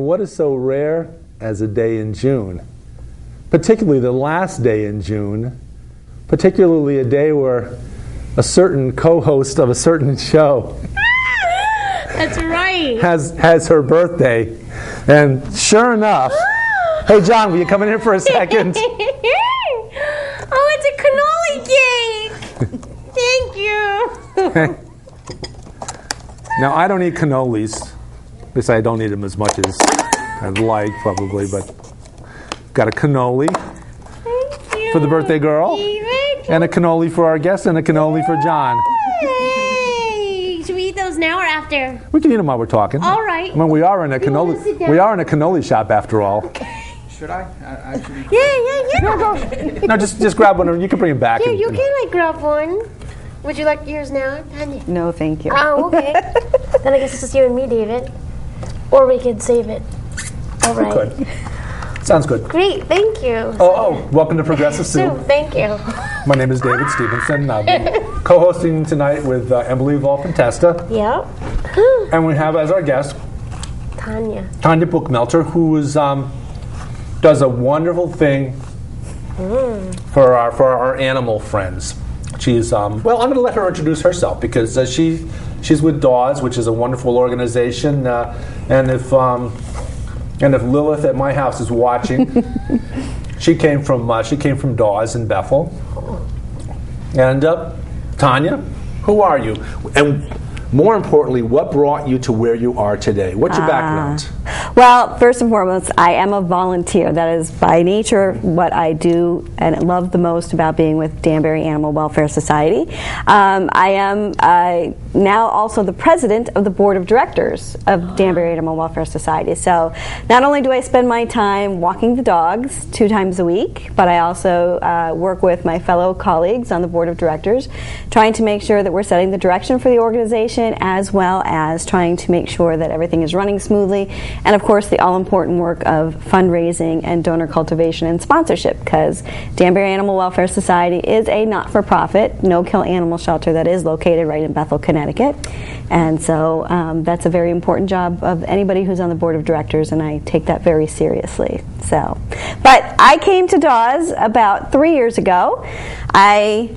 what is so rare as a day in June? Particularly the last day in June, particularly a day where a certain co-host of a certain show That's right. has her birthday. And sure enough, hey John, will you come in here for a second? Oh, it's a cannoli cake. Thank you. Now, I don't eat cannolis. At least I don't eat them as much as I'd like, probably, but got a cannoli for the birthday girl, and a cannoli for our guest, and a cannoli for John. Hey, should we eat those now or after? We can eat them while we're talking. All right. I mean, we are in a cannoli shop after all. Should I? Actually. Yeah. No, just grab one. You can bring them back. Yeah, you can grab one. Would you like yours now, Tanya? No, thank you. Oh, okay. Then I guess it's just you and me, David. Or we could save it. All right. We could. Sounds good. Great, thank you. Oh, welcome to Progressive Soup. Thank you. My name is David Stevenson. I'll be co-hosting tonight with Emily Volpentesta. Yep. And we have as our guest Tanya Bookmelter, who is does a wonderful thing for our animal friends. She's well, I'm going to let her introduce herself because she's with DAWS, which is a wonderful organization. And if Lilith at my house is watching, she came from DAWS in Bethel. And Tanya, who are you? And more importantly, what brought you to where you are today? What's your background? Well, first and foremost, I am a volunteer. That is by nature what I do and love the most about being with Danbury Animal Welfare Society. I am now also the president of the board of directors of Danbury Animal Welfare Society. So not only do I spend my time walking the dogs 2 times a week, but I also work with my fellow colleagues on the board of directors, trying to make sure that we're setting the direction for the organization, as well as trying to make sure that everything is running smoothly, and of course the all-important work of fundraising and donor cultivation and sponsorship, because Danbury Animal Welfare Society is a not-for-profit, no-kill animal shelter that is located right in Bethel, Connecticut, and so that's a very important job of anybody who's on the board of directors, and I take that very seriously. So, but I came to DAWS about 3 years ago. I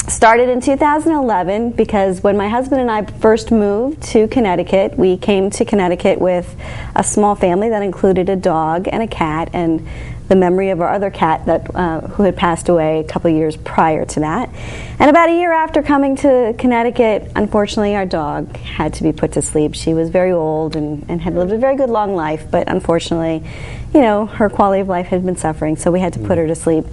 started in 2011 because when my husband and I first moved to Connecticut, we came to Connecticut with a small family that included a dog and a cat, and the memory of our other cat that who had passed away a couple of years prior to that. And about a year after coming to Connecticut, unfortunately our dog had to be put to sleep. She was very old and had lived a very good long life, but unfortunately, you know, her quality of life had been suffering, so we had to put her to sleep.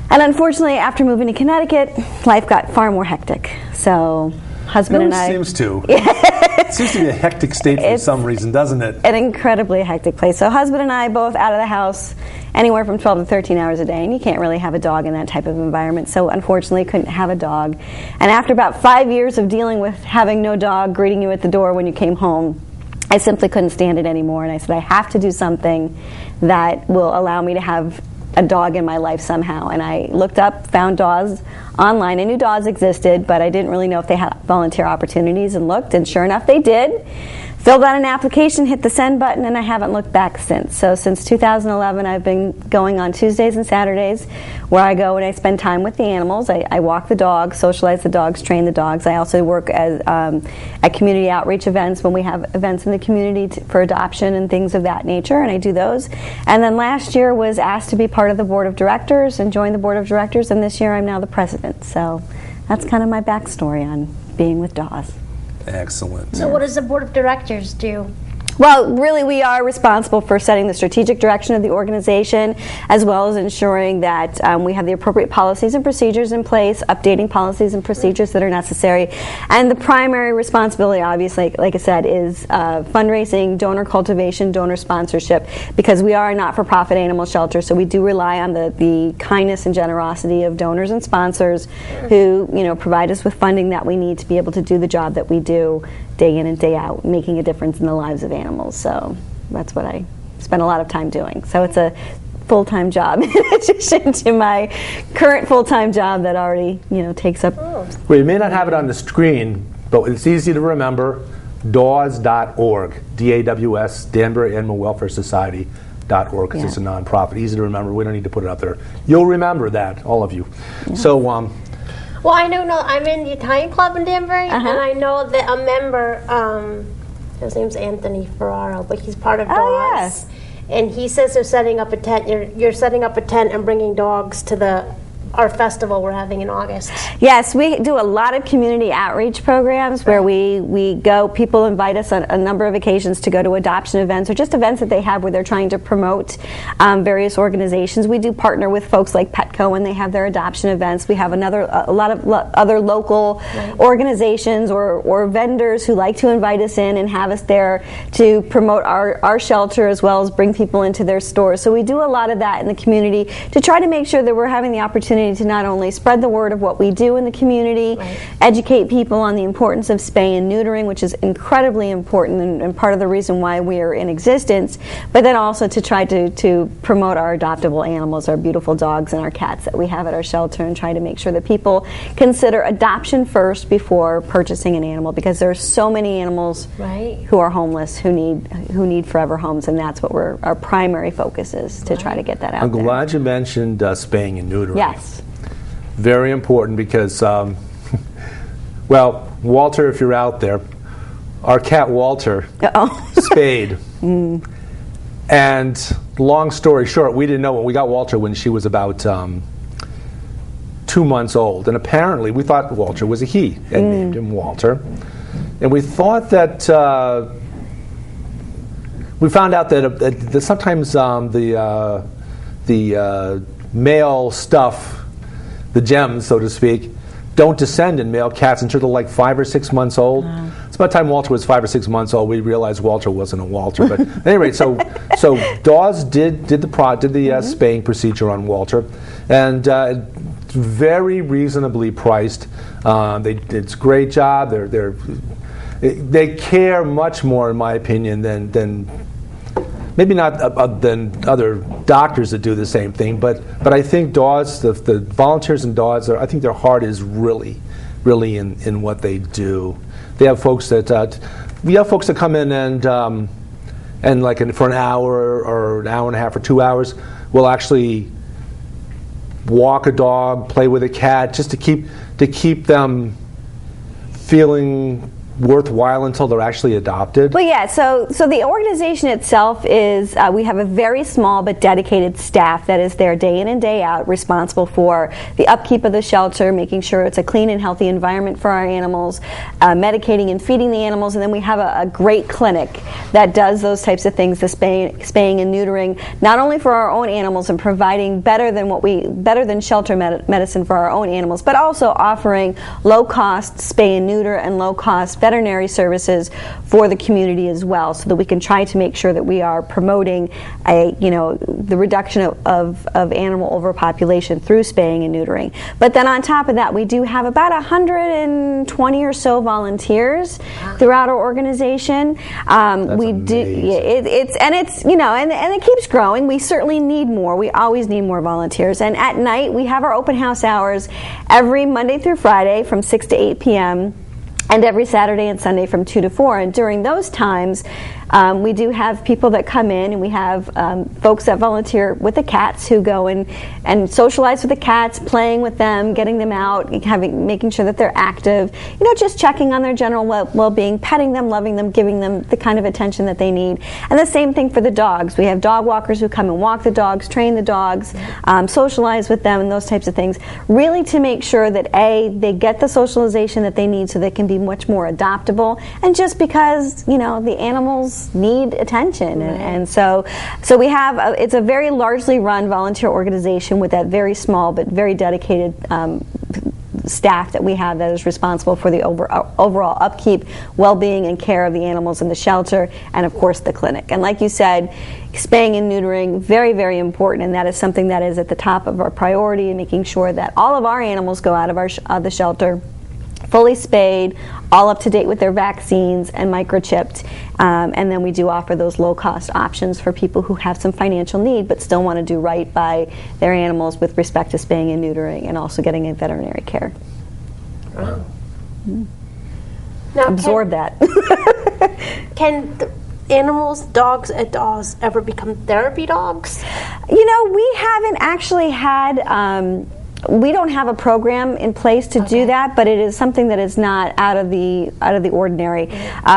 And unfortunately, after moving to Connecticut, life got far more hectic. So, husband and I... Seems to. It seems to be a hectic state for some reason, doesn't it? An incredibly hectic place. So, husband and I both out of the house anywhere from 12 to 13 hours a day, and you can't really have a dog in that type of environment. So, unfortunately, couldn't have a dog. And after about 5 years of dealing with having no dog greeting you at the door when you came home, I simply couldn't stand it anymore. And I said, I have to do something that will allow me to have a dog in my life somehow. And I looked up, found DAWS online. I knew DAWS existed, but I didn't really know if they had volunteer opportunities, and looked, and sure enough they did. Filled out an application, hit the send button, and I haven't looked back since. So since 2011, I've been going on Tuesdays and Saturdays, where I go and I spend time with the animals. I walk the dogs, socialize the dogs, train the dogs. I also work as at community outreach events when we have events in the community for adoption and things of that nature, and I do those. And then last year was asked to be part of the board of directors and join the board of directors, and this year I'm now the president. So that's kind of my backstory on being with DAWS. Excellent. So what does the board of directors do? Well, really, we are responsible for setting the strategic direction of the organization, as well as ensuring that we have the appropriate policies and procedures in place, updating policies and procedures that are necessary. And the primary responsibility, obviously, like I said, is fundraising, donor cultivation, donor sponsorship, because we are a not-for-profit animal shelter, so we do rely on the kindness and generosity of donors and sponsors who, you know, provide us with funding that we need to be able to do the job that we do day in and day out, making a difference in the lives of animals. So that's what I spend a lot of time doing. So it's a full-time job in addition to my current full-time job that already, you know, takes up. Well, you may not have it on the screen, but it's easy to remember. DAWS.org, DAWS, Danbury Animal Welfare Society. .org, because it's a nonprofit. Easy to remember. We don't need to put it up there. You'll remember that, all of you. Yeah. So, well, I know. I'm in the Italian club in Danbury, and I know that a member, his name's Anthony Ferraro, but he's part of DAWS. Oh, yes. And he says they're setting up a tent. You're setting up a tent and bringing dogs to our festival we're having in August. Yes, we do a lot of community outreach programs where we go, people invite us on a number of occasions to go to adoption events or just events that they have where they're trying to promote various organizations. We do partner with folks like Petco when they have their adoption events. We have a lot of other local organizations or vendors who like to invite us in and have us there to promote our shelter as well as bring people into their stores. So we do a lot of that in the community to try to make sure that we're having the opportunity to not only spread the word of what we do in the community, educate people on the importance of spay and neutering, which is incredibly important and part of the reason why we are in existence, but then also to try to promote our adoptable animals, our beautiful dogs and our cats that we have at our shelter, and try to make sure that people consider adoption first before purchasing an animal, because there are so many animals who are homeless, who need forever homes, and that's what our primary focus is, to try to get that out there. I'm glad you mentioned spaying and neutering. Yes. Very important because, well, Walter, if you're out there, our cat Walter spayed. And long story short, we didn't know when we got Walter when she was about 2 months old. And apparently we thought Walter was a he and named him Walter. And we thought that, we found out that sometimes the male stuff, the gems, so to speak, don't descend in male cats until they're like 5 or 6 months old. It's about the time Walter was 5 or 6 months old, we realized Walter wasn't a Walter. But at any rate, so DAWS did the spaying procedure on Walter, and very reasonably priced. It's a great job. They care much more, in my opinion, than maybe not than other doctors that do the same thing, but I think DAWS, the volunteers in DAWS, I think their heart is really in what they do. They have folks that we have folks that come in and like for an hour or an hour and a half or 2 hours, will actually walk a dog, play with a cat, just to keep them feeling worthwhile until they're actually adopted? Well, yeah, so the organization itself is, we have a very small but dedicated staff that is there day in and day out, responsible for the upkeep of the shelter, making sure it's a clean and healthy environment for our animals, medicating and feeding the animals, and then we have a great clinic that does those types of things, the spaying and neutering, not only for our own animals and providing better than shelter medicine for our own animals, but also offering low-cost spay and neuter and low-cost veterinary services for the community as well, so that we can try to make sure that we are promoting the reduction of animal overpopulation through spaying and neutering. But then on top of that, we do have about 120 or so volunteers throughout our organization. We amazing. It keeps growing. We certainly need more. We always need more volunteers. And at night, we have our open house hours every Monday through Friday from 6 to 8 p.m. and every Saturday and Sunday from 2 to 4. And during those times, we do have people that come in, and we have folks that volunteer with the cats who go and socialize with the cats, playing with them, getting them out, making sure that they're active, just checking on their general well-being, petting them, loving them, giving them the kind of attention that they need. And the same thing for the dogs. We have dog walkers who come and walk the dogs, train the dogs, socialize with them, and those types of things, really to make sure that they get the socialization that they need so they can be much more adoptable, and just because the animals need attention. And so we have it's a very largely run volunteer organization with that very small but very dedicated staff that we have that is responsible for the overall upkeep, well-being, and care of the animals in the shelter, and of course the clinic. And like you said, spaying and neutering, very, very important, and that is something that is at the top of our priority, and making sure that all of our animals go out of the shelter fully spayed, all up to date with their vaccines, and microchipped. And then we do offer those low-cost options for people who have some financial need but still want to do right by their animals with respect to spaying and neutering, and also getting a veterinary care. Wow. Now, absorb that. Can the animals, dogs at DAWS, ever become therapy dogs? You know, we haven't actually had. We don't have a program in place to do that, but it is something that is not out of the ordinary.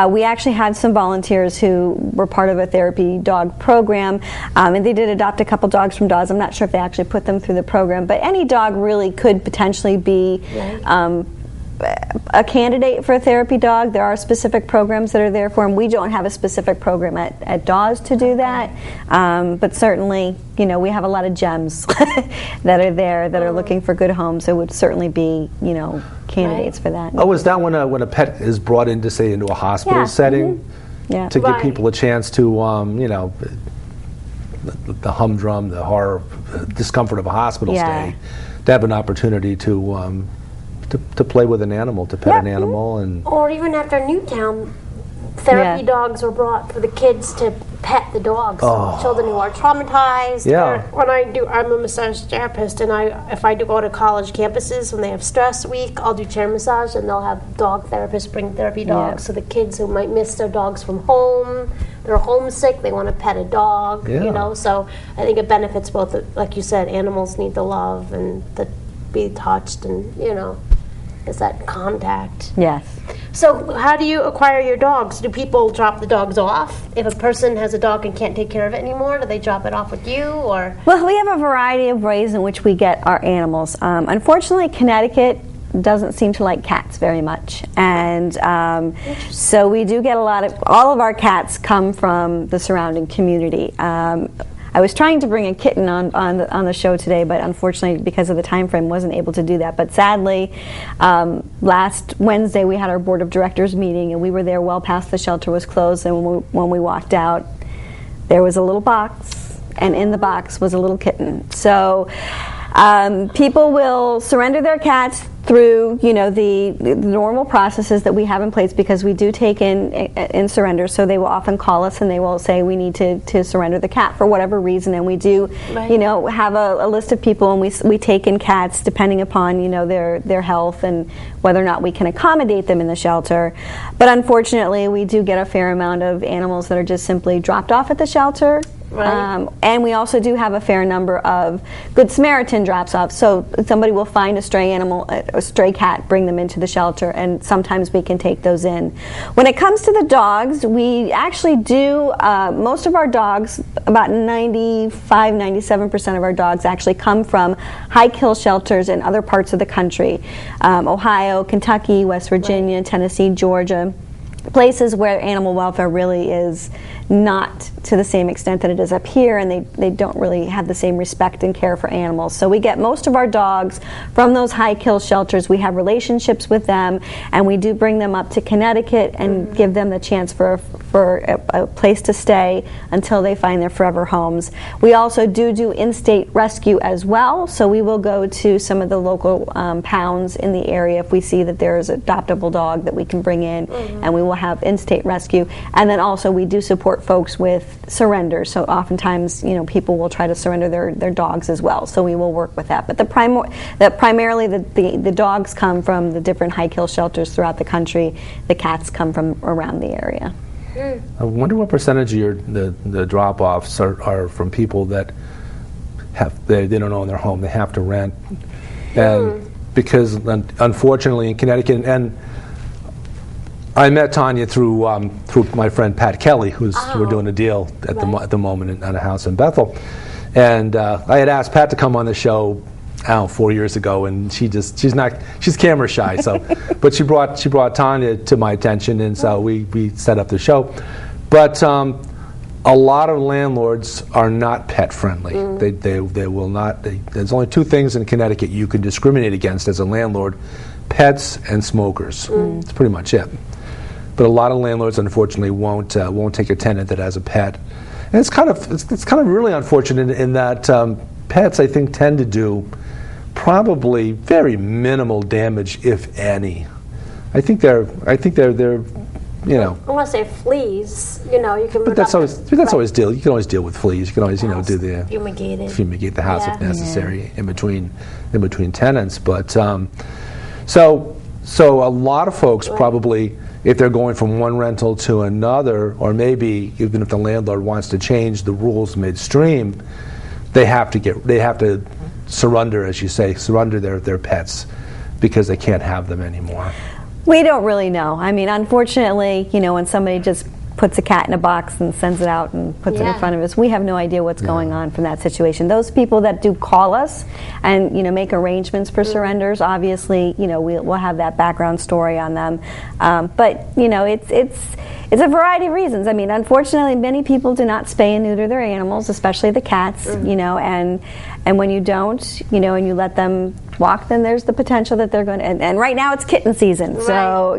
We actually had some volunteers who were part of a therapy dog program, and they did adopt a couple dogs from DAWS. I'm not sure if they actually put them through the program, but any dog really could potentially be a candidate for a therapy dog. There are specific programs that are there for them. We don't have a specific program at DAWS to do that, but certainly, you know, we have a lot of gems that are there that are looking for good homes. So would certainly be, you know, candidates for that. Oh, is that when a pet is brought into, say, into a hospital setting to give people a chance to, you know, the humdrum, the horror, discomfort of a hospital stay, to have an opportunity to play with an animal, to pet an animal, and or even after Newtown, therapy dogs were brought for the kids to pet the dogs. Children who are traumatized. When I'm a massage therapist, and if I do go to college campuses when they have stress week, I'll do chair massage, and they'll have dog therapists bring therapy dogs. So the kids who might miss their dogs from home, they're homesick, they want to pet a dog. You know, so I think it benefits both. Like you said, animals need the love and the be touched, and you know. Is that contact? Yes. So how do you acquire your dogs? Do people drop the dogs off? If a person has a dog and can't take care of it anymore, do they drop it off with you? Or well, we have a variety of ways in which we get our animals. Unfortunately, Connecticut doesn't seem to like cats very much, and so we do get all of our cats come from the surrounding community. I was trying to bring a kitten on the show today, but unfortunately, because of the time frame, wasn't able to do that. But sadly, last Wednesday we had our board of directors meeting, and we were there well past the shelter was closed. And when we walked out, there was a little box, and in the box was a little kitten. So people will surrender their cats through, you know, the normal processes that we have in place, because we do take in surrender. So they will often call us and they will say we need to surrender the cat for whatever reason, and we do, you know, have a list of people, and we take in cats depending upon, you know, their health and whether or not we can accommodate them in the shelter. But unfortunately, we do get a fair amount of animals that are just simply dropped off at the shelter. And we also do have a fair number of Good Samaritan drops off. So somebody will find a stray animal, a stray cat, bring them into the shelter, and sometimes we can take those in. When it comes to the dogs, we actually do, most of our dogs, about 95-97% of our dogs actually come from high kill shelters in other parts of the country. Ohio, Kentucky, West Virginia, Tennessee, Georgia. Places where animal welfare really is not to the same extent that it is up here, and they don't really have the same respect and care for animals. So we get most of our dogs from those high kill shelters. We have relationships with them, and we do bring them up to Connecticut and give them the chance for a place to stay until they find their forever homes. We also do in-state rescue as well, so we will go to some of the local pounds in the area if we see that there is an adoptable dog that we can bring in, and we will have in-state rescue. And then also we do support folks with surrender, so oftentimes, you know, people will try to surrender their dogs as well, so we will work with that. But primarily the dogs come from the different high kill shelters throughout the country. The cats come from around the area. I wonder what percentage of the drop-offs are from people that they don't own their home, they have to rent, and because unfortunately in Connecticut, and I met Tanya through my friend Pat Kelly, we're doing a deal at the moment on a house in Bethel, and I had asked Pat to come on the show 4 years ago, and she's camera shy, so but she brought Tanya to my attention, and so we set up the show. But a lot of landlords are not pet friendly. They will not. There's only two things in Connecticut you can discriminate against as a landlord: pets and smokers. That's pretty much it. But a lot of landlords, unfortunately, won't take a tenant that has a pet, and it's kind of really unfortunate in that pets, I think, tend to do probably very minimal damage, if any. I think they're you know. Unless they're fleas, you know, you can. But that's always deal. You can always deal with fleas. You can always do fumigate the house if necessary in between tenants. But so So a lot of folks probably, if they're going from one rental to another, or maybe even if the landlord wants to change the rules midstream, they have to surrender, as you say, surrender their pets because they can't have them anymore. We don't really know. I mean, unfortunately, when somebody just puts a cat in a box and sends it out and puts it in front of us, we have no idea what's going on from that situation. Those people that do call us and make arrangements for surrenders, obviously, we'll have that background story on them. But it's a variety of reasons. I mean, unfortunately, many people do not spay and neuter their animals, especially the cats. And when you don't, and you let them walk, then there's the potential that they're going to. And right now it's kitten season, so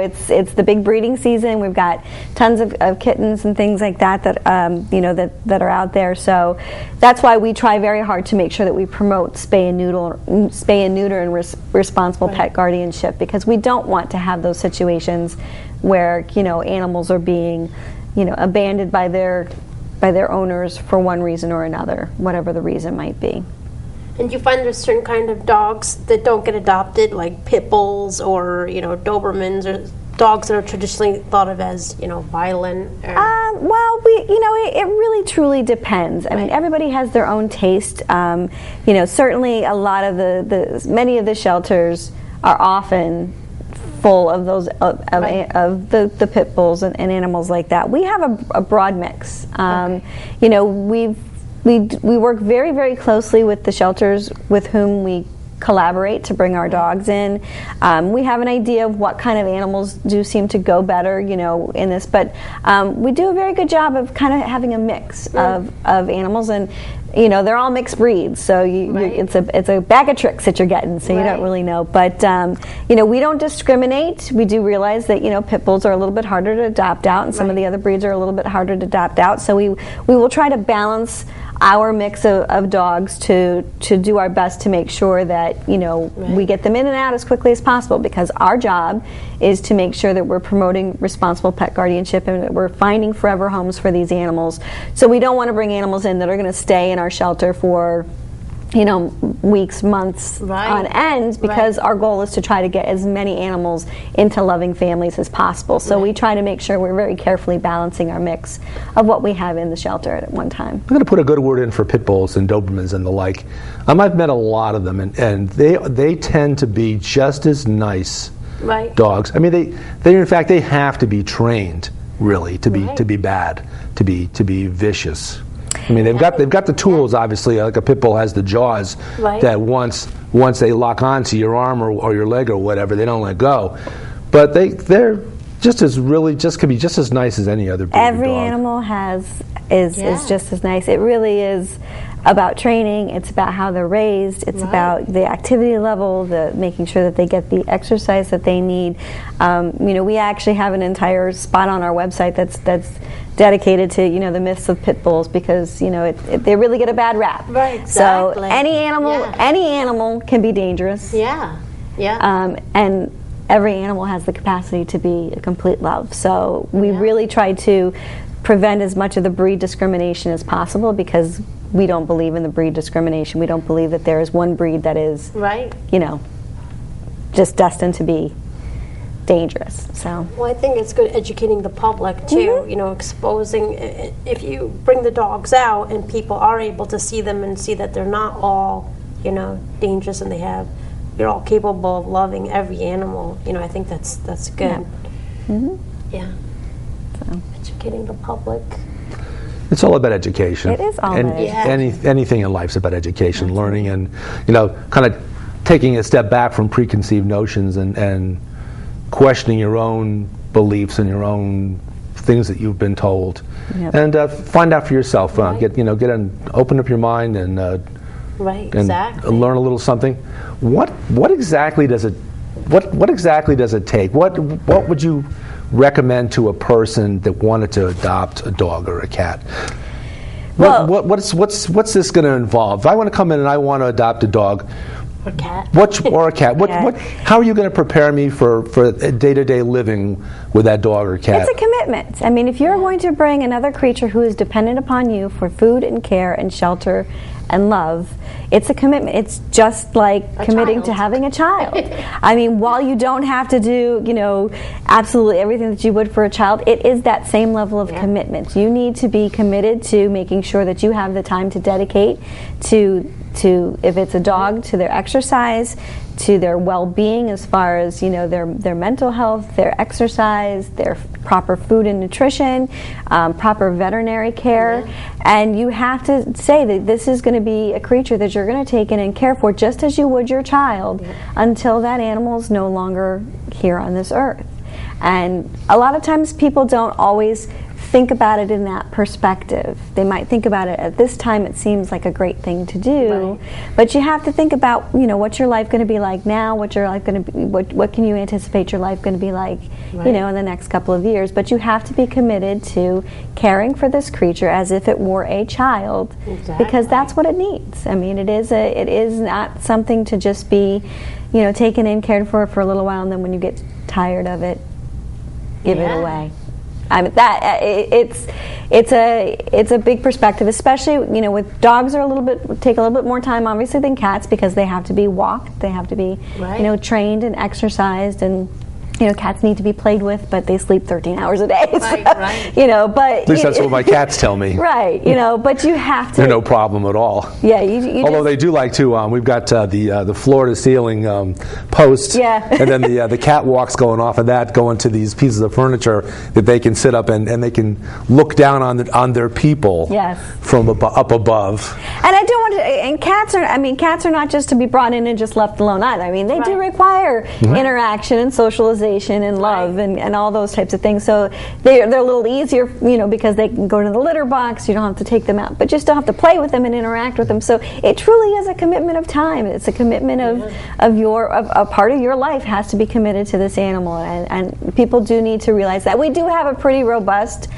it's the big breeding season. We've got tons of kittens and things like that that are out there. So that's why we try very hard to make sure that we promote spay and neuter and responsible pet guardianship, because we don't want to have those situations where animals are being abandoned by their owners for one reason or another, whatever the reason might be. And you find there's certain kind of dogs that don't get adopted, like pit bulls or Dobermans, or dogs that are traditionally thought of as violent? Well, it really truly depends. I mean, everybody has their own taste. Certainly a lot of many of the shelters are often full of those of the pit bulls and animals like that. We have a broad mix. We work very, very closely with the shelters with whom we collaborate to bring our dogs in. We have an idea of what kind of animals do seem to go better, in this, but we do a very good job of kind of having a mix of animals, and they're all mixed breeds, so it's a bag of tricks that you're getting, so you don't really know. But we don't discriminate. We do realize that pit bulls are a little bit harder to adopt out, and some of the other breeds are a little bit harder to adopt out. So we will try to balance our mix of dogs to do our best to make sure that we get them in and out as quickly as possible, because our job is to make sure that we're promoting responsible pet guardianship and that we're finding forever homes for these animals. So we don't want to bring animals in that are going to stay in our shelter for weeks, months on end, because our goal is to try to get as many animals into loving families as possible. So we try to make sure we're very carefully balancing our mix of what we have in the shelter at one time. I'm going to put a good word in for pit bulls and Dobermans and the like. I've met a lot of them, and they tend to be just as nice dogs. I mean, they in fact they have to be trained really to be bad, to be vicious. I mean, they've got the tools, obviously. Like a pit bull has the jaws that once they lock onto your arm or your leg or whatever, they don't let go. But they're just can be just as nice as any other breed of Every dog. animal is just as nice. It really is about training. It's about how they're raised. It's about the activity level, the making sure that they get the exercise that they need. We actually have an entire spot on our website that's dedicated to the myths of pit bulls, because they really get a bad rap. Right, exactly. So any animal can be dangerous. And every animal has the capacity to be a complete love. So we really try to prevent as much of the breed discrimination as possible, because we don't believe in the breed discrimination. We don't believe that there is one breed that is just destined to be dangerous. So I think it's good educating the public too, exposing, if you bring the dogs out and people are able to see them and see that they're not all dangerous, and you're all capable of loving every animal, I think that's good. So educating the public. It's all about education. It is all about education. Anything in life's about education, learning, and kind of taking a step back from preconceived notions and questioning your own beliefs and your own things that you've been told, and find out for yourself. Open up your mind and learn a little something. What exactly does it take? What would you recommend to a person that wanted to adopt a dog or a cat? What's this going to involve? If I want to come in and I want to adopt a dog or cat, or a cat, how are you going to prepare me for day-to-day living with that dog or cat. It's a commitment. I mean, if you're going to bring another creature who is dependent upon you for food and care and shelter and love, it's a commitment. It's just like committing to having a child. I mean, while you don't have to do, absolutely everything that you would for a child, it is that same level of commitment. You need to be committed to making sure that you have the time to dedicate to if it's a dog, to their exercise, to their well-being as far as their mental health, their exercise, their proper food and nutrition, proper veterinary care, and you have to say that this is going to be a creature that you're going to take in and care for just as you would your child until that animal is no longer here on this earth. And a lot of times people don't always think about it in that perspective. They might think about it at this time, it seems like a great thing to do, but you have to think about what's your life going to be like now, what's your life going to be, what can you anticipate your life going to be like in the next couple of years. But you have to be committed to caring for this creature as if it were a child, because that's what it needs. I mean, it is not something to just be taken in, cared for a little while, and then when you get tired of it, give it away. I mean, it's a big perspective, especially with dogs take a little bit more time obviously than cats, because they have to be walked, they have to be trained and exercised, and cats need to be played with, but they sleep 13 hours a day. But at least that's what my cats tell me. Right, but you have to. They're no problem at all. Yeah, you although they do like to. We've got the floor to ceiling post, and then the catwalks going off of that, going to these pieces of furniture that they can sit up and they can look down on their people from up above. And I don't want to. And cats are not just to be brought in and just left alone either. I mean, they do require interaction and socialization and love and all those types of things. So they're a little easier, because they can go to the litter box. You don't have to take them out, but you still have to play with them and interact with them. So it truly is a commitment of time. It's a commitment of a part of your life has to be committed to this animal, and people do need to realize that. We do have a pretty robust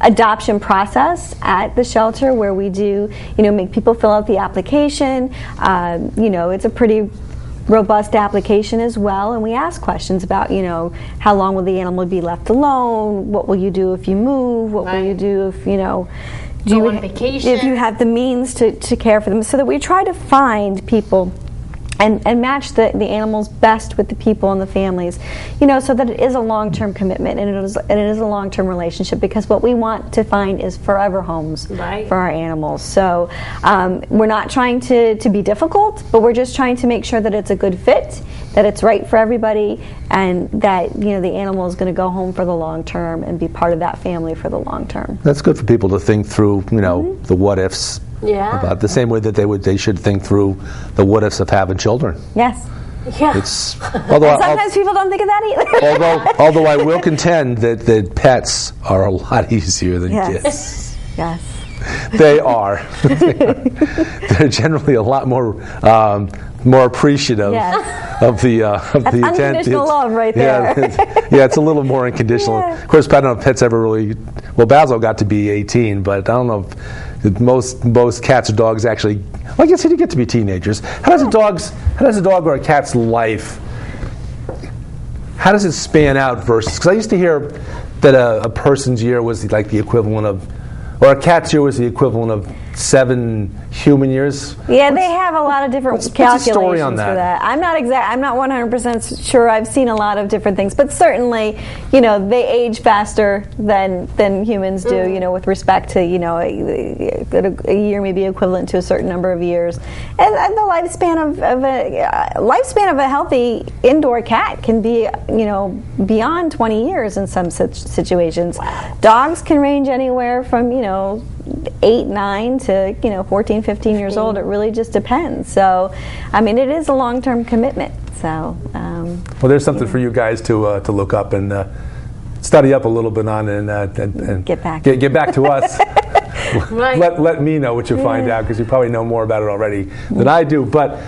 adoption process at the shelter where we do, make people fill out the application. It's a pretty robust application as well, and we ask questions about how long will the animal be left alone, what will you do if you move, what will you do if go on vacation, if you have the means to care for them, so that we try to find people and match the animals best with the people and the families, so that it is a long-term commitment and it is a long-term relationship, because what we want to find is forever homes for our animals. So we're not trying to be difficult, but we're just trying to make sure that it's a good fit, that it's right for everybody, and that the animal is going to go home for the long term and be part of that family for the long term. That's good for people to think through, the what ifs. Yeah. About the same way that they should think through the what ifs of having children. Yes. Yeah. Sometimes people don't think of that either. although I will contend that pets are a lot easier than kids. Yes. They are. They're generally a lot more appreciative of the unconditional love right there. It's a little more unconditional. Of course, I don't know if pets ever really. Well, Basil got to be 18, but I don't know if most cats or dogs actually. Well, I guess he did get to be teenagers. How does a dog or a cat's life? How does it span out versus? Because I used to hear that a person's year was like the equivalent of, or a cat's year was the equivalent of 7 human years. Yeah, they have a lot of different calculations the story on that? For that. I'm not 100% sure. I've seen a lot of different things, but certainly, they age faster than humans do. With respect to a year may be equivalent to a certain number of years, and the lifespan of a healthy indoor cat can be beyond 20 years in some situations. Wow. Dogs can range anywhere from 8, 9 to 14, 15 years old. It really just depends. So, it is a long-term commitment. So, well, there's something for you guys to look up and study up a little bit on, and get back to us. Let me know what you find out, because you probably know more about it already than I do. But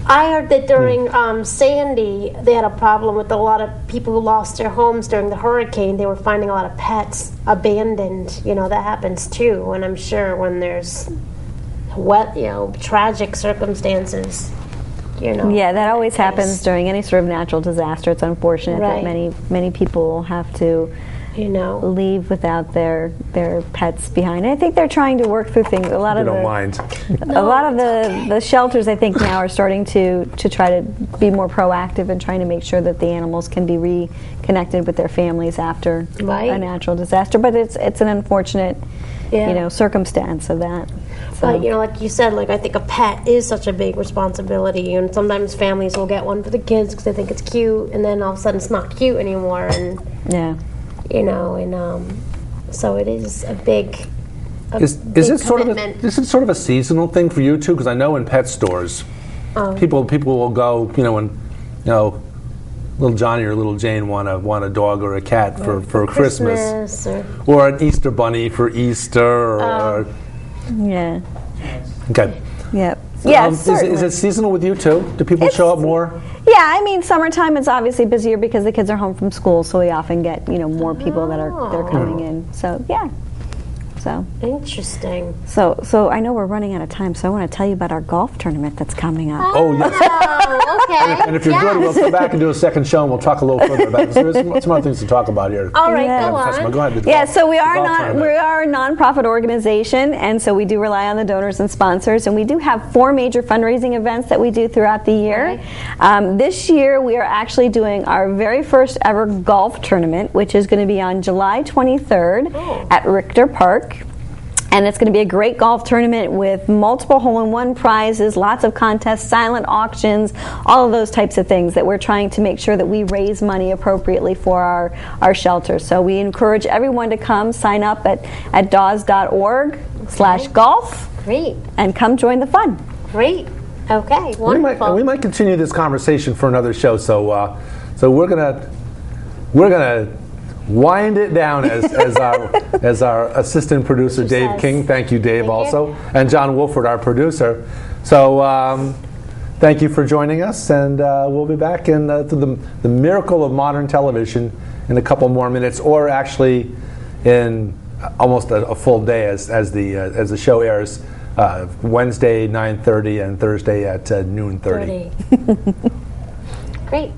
I heard that during Sandy, they had a problem with a lot of people who lost their homes during the hurricane. They were finding a lot of pets abandoned. That happens too. And I'm sure when there's tragic circumstances. Yeah, that always happens during any sort of natural disaster. It's unfortunate that many people have to leave without their pets behind. I think they're trying to work through things. A lot of the shelters, I think, now are starting to try to be more proactive and trying to make sure that the animals can be reconnected with their families after a natural disaster. But it's an unfortunate circumstance of that. So. But like you said, I think a pet is such a big responsibility, and sometimes families will get one for the kids because they think it's cute, and then all of a sudden it's not cute anymore, and so it is a big. Is it sort of a seasonal thing for you too? Because I know in pet stores, people will go, when little Johnny or little Jane want a dog or a cat for Christmas or an Easter bunny for Easter or okay. Yeah. Is it seasonal with you too? Do people show up more? Yeah, I mean, summertime is obviously busier because the kids are home from school, so we often get more people they're coming in. So yeah. So interesting. So I know we're running out of time, so I want to tell you about our golf tournament that's coming up. Oh yes. Okay. And if you're good, we'll come back and do a second show, and we'll talk a little further about it. There's some other things to talk about here. All right, go on. Go ahead. Yeah, so we are a nonprofit organization, and so we do rely on the donors and sponsors, and we do have 4 major fundraising events that we do throughout the year. Okay. This year, we are actually doing our very first ever golf tournament, which is going to be on July 23rd at Richter Park. And it's going to be a great golf tournament with multiple hole-in-one prizes, lots of contests, silent auctions, all of those types of things that we're trying to make sure that we raise money appropriately for our shelter. So we encourage everyone to come sign up at DAWS.org/golf. Great. And come join the fun. Great. Okay, wonderful. We might continue this conversation for another show. So we're gonna wind it down as our assistant producer Dave King. Thank you, Dave, also, and John Wolford, our producer. So thank you for joining us, and we'll be back in the miracle of modern television in a couple more minutes, or actually in almost a full day as the show airs Wednesday 9:30 and Thursday at noon 30. Great.